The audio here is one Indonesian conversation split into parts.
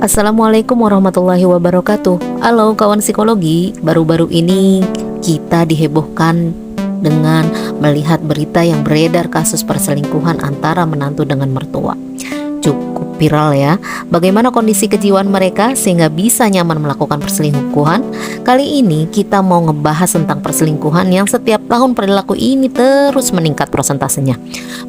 Assalamualaikum warahmatullahi wabarakatuh. Halo kawan psikologi, baru-baru ini kita dihebohkan dengan melihat berita yang beredar kasus perselingkuhan antara menantu dengan mertua. Cukup viral ya, bagaimana kondisi kejiwaan mereka sehingga bisa nyaman melakukan perselingkuhan. Kali ini kita mau ngebahas tentang perselingkuhan yang setiap tahun perilaku ini terus meningkat persentasenya.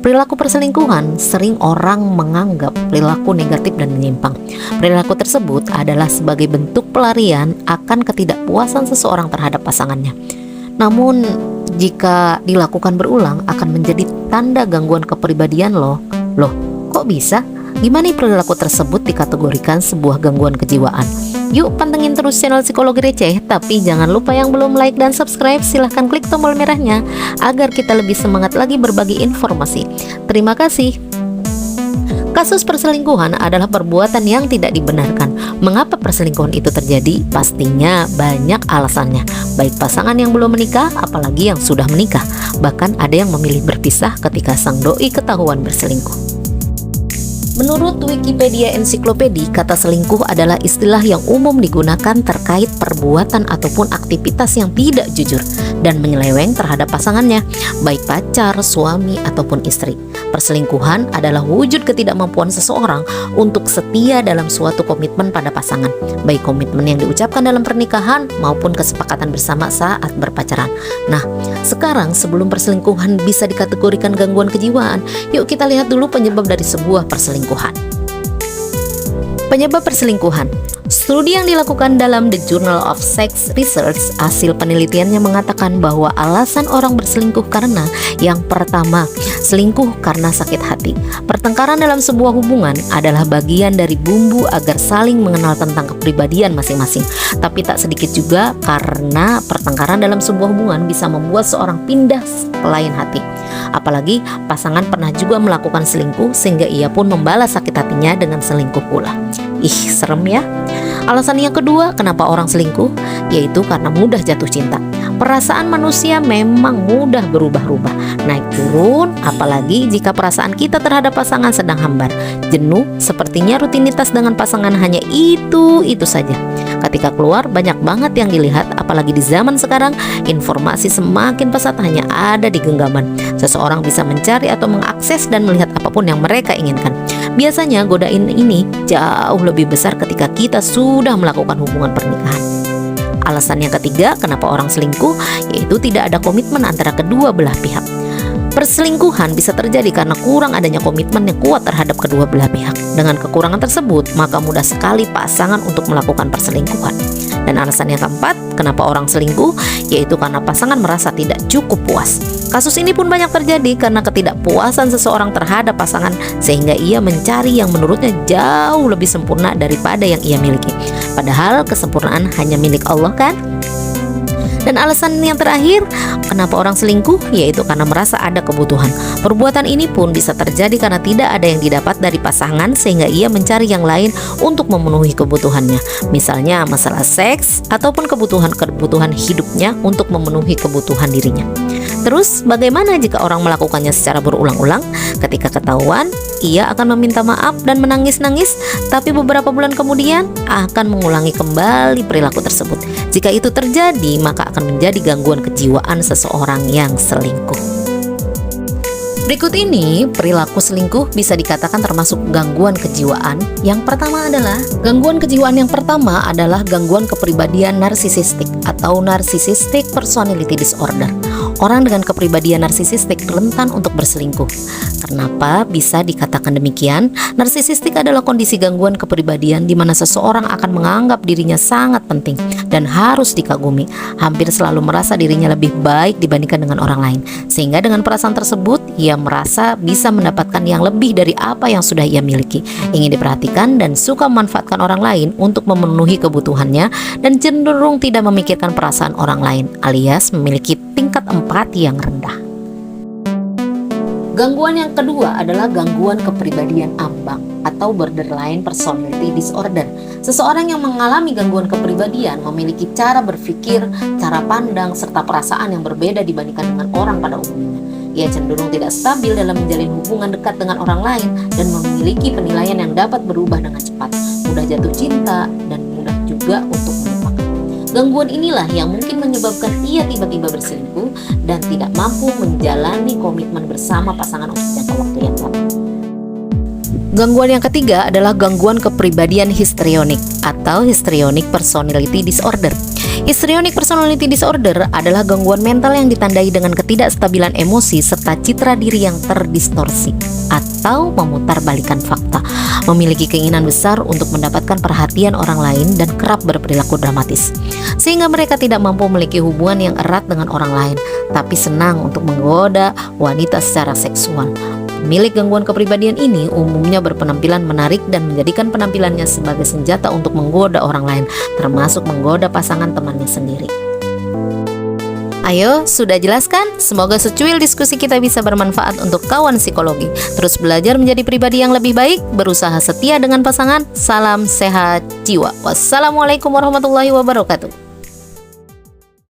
Perilaku perselingkuhan sering orang menganggap perilaku negatif dan menyimpang. Perilaku tersebut adalah sebagai bentuk pelarian akan ketidakpuasan seseorang terhadap pasangannya. Namun jika dilakukan berulang akan menjadi tanda gangguan kepribadian loh. Kok bisa? Gimana perilaku tersebut dikategorikan sebuah gangguan kejiwaan? Yuk pantengin terus channel Psikologi Receh. Tapi jangan lupa yang belum like dan subscribe, silahkan klik tombol merahnya agar kita lebih semangat lagi berbagi informasi. Terima kasih. Kasus perselingkuhan adalah perbuatan yang tidak dibenarkan. Mengapa perselingkuhan itu terjadi? Pastinya banyak alasannya, baik pasangan yang belum menikah apalagi yang sudah menikah. Bahkan ada yang memilih berpisah ketika sang doi ketahuan berselingkuh. Menurut Wikipedia Ensiklopedi, kata selingkuh adalah istilah yang umum digunakan terkait perbuatan ataupun aktivitas yang tidak jujur dan menyeleweng terhadap pasangannya, baik pacar, suami, ataupun istri. Perselingkuhan adalah wujud ketidakmampuan seseorang untuk setia dalam suatu komitmen pada pasangan, baik komitmen yang diucapkan dalam pernikahan maupun kesepakatan bersama saat berpacaran. Nah, sekarang sebelum perselingkuhan bisa dikategorikan gangguan kejiwaan, yuk kita lihat dulu penyebab dari sebuah perselingkuhan. Penyebab perselingkuhan. Studi yang dilakukan dalam The Journal of Sex Research, hasil penelitiannya mengatakan bahwa alasan orang berselingkuh karena yang pertama, selingkuh karena sakit hati. Pertengkaran dalam sebuah hubungan adalah bagian dari bumbu agar saling mengenal tentang kepribadian masing-masing. Tapi tak sedikit juga karena pertengkaran dalam sebuah hubungan bisa membuat seorang pindah ke lain hati. Apalagi pasangan pernah juga melakukan selingkuh sehingga ia pun membalas sakit hatinya dengan selingkuh pula. Ih, serem ya. Alasan yang kedua kenapa orang selingkuh, yaitu karena mudah jatuh cinta. Perasaan manusia memang mudah berubah-ubah, naik turun, apalagi jika perasaan kita terhadap pasangan sedang hambar, jenuh, sepertinya rutinitas dengan pasangan hanya itu saja. Ketika keluar banyak banget yang dilihat, apalagi di zaman sekarang informasi semakin pesat hanya ada di genggaman. Seseorang bisa mencari atau mengakses dan melihat apapun yang mereka inginkan. Biasanya godaan ini jauh lebih besar ketika kita sudah melakukan hubungan pernikahan. Alasan yang ketiga kenapa orang selingkuh, yaitu tidak ada komitmen antara kedua belah pihak. Perselingkuhan bisa terjadi karena kurang adanya komitmen yang kuat terhadap kedua belah pihak. Dengan kekurangan tersebut, maka mudah sekali pasangan untuk melakukan perselingkuhan. Dan alasan yang keempat, kenapa orang selingkuh, yaitu karena pasangan merasa tidak cukup puas. Kasus ini pun banyak terjadi karena ketidakpuasan seseorang terhadap pasangan sehingga ia mencari yang menurutnya jauh lebih sempurna daripada yang ia miliki. Padahal kesempurnaan hanya milik Allah kan? Dan alasan yang terakhir, kenapa orang selingkuh, yaitu karena merasa ada kebutuhan. Perbuatan ini pun bisa terjadi karena tidak ada yang didapat dari pasangan sehingga ia mencari yang lain untuk memenuhi kebutuhannya. Misalnya masalah seks ataupun kebutuhan hidupnya untuk memenuhi kebutuhan dirinya. Terus bagaimana jika orang melakukannya secara berulang-ulang? Ketika ketahuan, ia akan meminta maaf dan menangis-nangis, tapi beberapa bulan kemudian akan mengulangi kembali perilaku tersebut. Jika itu terjadi, maka akan menjadi gangguan kejiwaan seseorang yang selingkuh. Berikut ini perilaku selingkuh bisa dikatakan termasuk gangguan kejiwaan. Yang pertama adalah gangguan kejiwaan yang pertama adalah gangguan kepribadian narsisistik atau narcissistic personality disorder. Orang dengan kepribadian narsisistik rentan untuk berselingkuh. Kenapa bisa dikatakan demikian? Narsisistik adalah kondisi gangguan kepribadian di mana seseorang akan menganggap dirinya sangat penting dan harus dikagumi, hampir selalu merasa dirinya lebih baik dibandingkan dengan orang lain. Sehingga dengan perasaan tersebut, ia merasa bisa mendapatkan yang lebih dari apa yang sudah ia miliki, ingin diperhatikan dan suka memanfaatkan orang lain untuk memenuhi kebutuhannya dan cenderung tidak memikirkan perasaan orang lain, alias memiliki tingkat empati yang rendah. Gangguan yang kedua adalah gangguan kepribadian ambang atau borderline personality disorder. Seseorang yang mengalami gangguan kepribadian memiliki cara berpikir, cara pandang, serta perasaan yang berbeda dibandingkan dengan orang pada umumnya. Ia cenderung tidak stabil dalam menjalin hubungan dekat dengan orang lain dan memiliki penilaian yang dapat berubah dengan cepat, mudah jatuh cinta, dan mudah juga untuk melupakan. Gangguan inilah yang mungkin menyebabkan ia tiba-tiba berselingkuh dan tidak mampu menjalani komitmen bersama pasangan untuk jangka waktu yang lama. Gangguan yang ketiga adalah gangguan kepribadian histrionik atau histrionic personality disorder. Histrionic personality disorder adalah gangguan mental yang ditandai dengan ketidakstabilan emosi serta citra diri yang terdistorsi atau memutarbalikkan fakta, memiliki keinginan besar untuk mendapatkan perhatian orang lain dan kerap berperilaku dramatis, sehingga mereka tidak mampu memiliki hubungan yang erat dengan orang lain, tapi senang untuk menggoda wanita secara seksual. Pemilik gangguan kepribadian ini umumnya berpenampilan menarik dan menjadikan penampilannya sebagai senjata untuk menggoda orang lain, termasuk menggoda pasangan temannya sendiri. Ayo, sudah jelaskan? Semoga secuil diskusi kita bisa bermanfaat untuk kawan psikologi. Terus belajar menjadi pribadi yang lebih baik, berusaha setia dengan pasangan. Salam sehat jiwa. Wassalamualaikum warahmatullahi wabarakatuh.